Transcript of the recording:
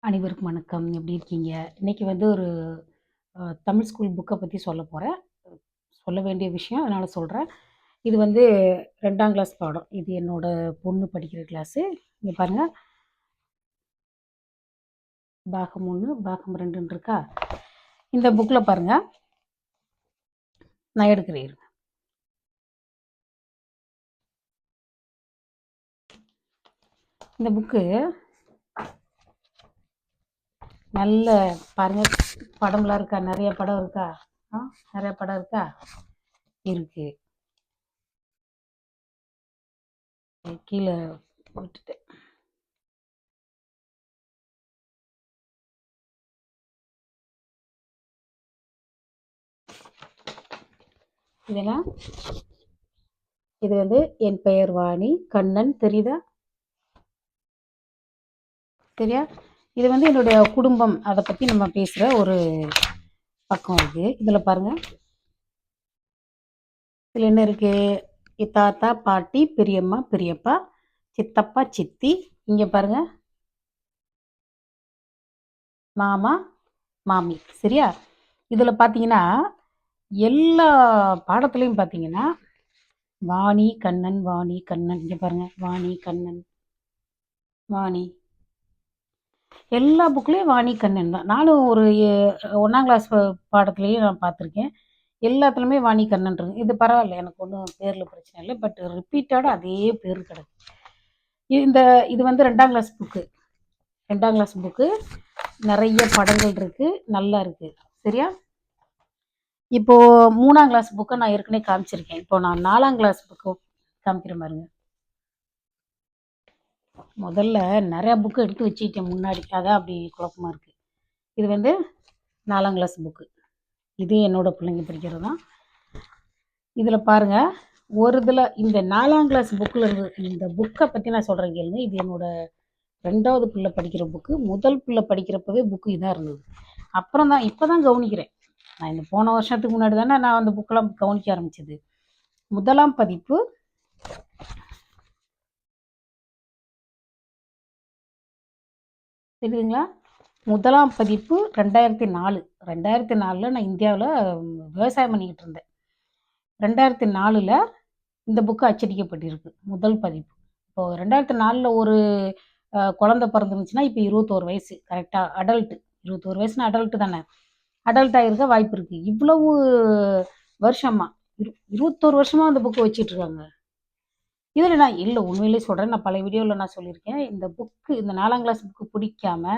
அனைவருக்கும் வணக்கம். எப்படி இருக்கீங்க? இன்னைக்கு வந்து ஒரு தமிழ் ஸ்கூல் புக்க பத்தி சொல்லப் போறேன். சொல்ல வேண்டிய விஷயம், அதனால சொல்றேன். இது வந்து 2ஆம் கிளாஸ் பாடம். இது என்னோட பொண்ணு படிக்கிற கிளாஸு. இங்க பாருங்க. பாகம் 1, பாகம் 2ன்னு இருக்கா? இந்த புக்ல பாருங்க. நான் எடுக்கிறேன் இருங்க. இந்த புக்கு நல்ல பாருங்க, படம்லாம் இருக்கா? நெறைய படம் இருக்கா? நெறைய படம் இருக்கா? இருக்கு. கீழ விட்டுட்டேன். இதெல்லாம் இது வந்து என் பெயர் வாணி, கண்ணன் தெரியுதா? சரியா? இது வந்து என்னுடைய குடும்பம், அதை பத்தி நம்ம பேசுற ஒரு பக்கம் இருக்கு. இதுல பாருங்க. இதுல என்ன இருக்கு? தாத்தா, பாட்டி, பெரியம்மா, பெரியப்பா, சித்தப்பா, சித்தி. இங்க பாருங்க, மாமா, மாமி. சரியா? இதுல பாத்தீங்கன்னா எல்லா பாடத்துலயும் பாத்தீங்கன்னா வாணி, கண்ணன், வாணி, கண்ணன். இங்க பாருங்க, வாணி, கண்ணன், வாணி. எல்லா புக்லயும் வாணி, கண்ணன் தான். நானும் ஒரு 1ஆம் கிளாஸ் பாடத்திலயும் நான் பார்த்துருக்கேன். எல்லாத்துலயுமே வாணி, கண்ணன் இருக்கு. இது பரவாயில்ல, எனக்கு ஒன்றும் பேர்ல பிரச்சனை இல்லை. பட் ரிப்பீட்டடா அதே பேர் கிடக்கு. இந்த இது வந்து 2ஆம் கிளாஸ் புக்கு. 2ஆம் கிளாஸ் புக்கு நிறைய படங்கள் இருக்கு, நல்லா இருக்கு. சரியா? இப்போ 3ஆம் கிளாஸ் புக்கை நான் ஏற்கனவே காமிச்சிருக்கேன். இப்போ நான் 4ஆம் கிளாஸ் புக்கு காமிக்கிறேன் பாருங்க. முதல்ல நிறைய புக்கு எடுத்து வச்சுக்கிட்டேன் முன்னாடி, அதான் அப்படி குழப்பமா இருக்கு. இது வந்து 4ஆம் கிளாஸ் புக்கு. இது என்னோட பிள்ளைங்க படிக்கிறது தான். இதுல பாருங்க, ஒரு இதில் இந்த 4ஆம் கிளாஸ் புக்கில் இருந்து இந்த புக்கை பற்றி நான் சொல்கிறேன் கேளுங்க. இது என்னோட 2வது பிள்ளை படிக்கிற புக்கு. முதல் பிள்ளை படிக்கிறப்பவே புக்கு இதாக இருந்தது. அப்புறம் தான் இப்போ தான் கவனிக்கிறேன். நான் இந்த போன வருஷத்துக்கு முன்னாடி தானே நான் அந்த புக்கெல்லாம் கவனிக்க ஆரம்பிச்சது. முதலாம் பதிப்பு தெரியுதுங்களா? முதலாம் பதிப்பு 2004. 2004 நான் இந்தியாவில் விவசாயம் பண்ணிக்கிட்டு இருந்தேன். 2004 இந்த புக்கு அச்சடிக்கப்பட்டிருக்கு, முதல் பதிப்பு. இப்போ 2004 ஒரு குழந்தை பிறந்துருந்துச்சுன்னா இப்போ 21 வயசு கரெக்டாக அடல்ட்டு. 21 வயசுனா அடல்ட்டு தானே? அடல்ட் ஆகிருக்க வாய்ப்பு இருக்குது. இவ்வளவு வருஷமா 21 வருஷமா அந்த புக்கு வச்சுட்டு இருக்காங்க. இதில் நான் இல்லை, உண்மையிலேயே சொல்கிறேன். நான் பல வீடியோவில் நான் சொல்லியிருக்கேன். இந்த புக்கு, இந்த 4ஆம் கிளாஸ் புக்கு பிடிக்காம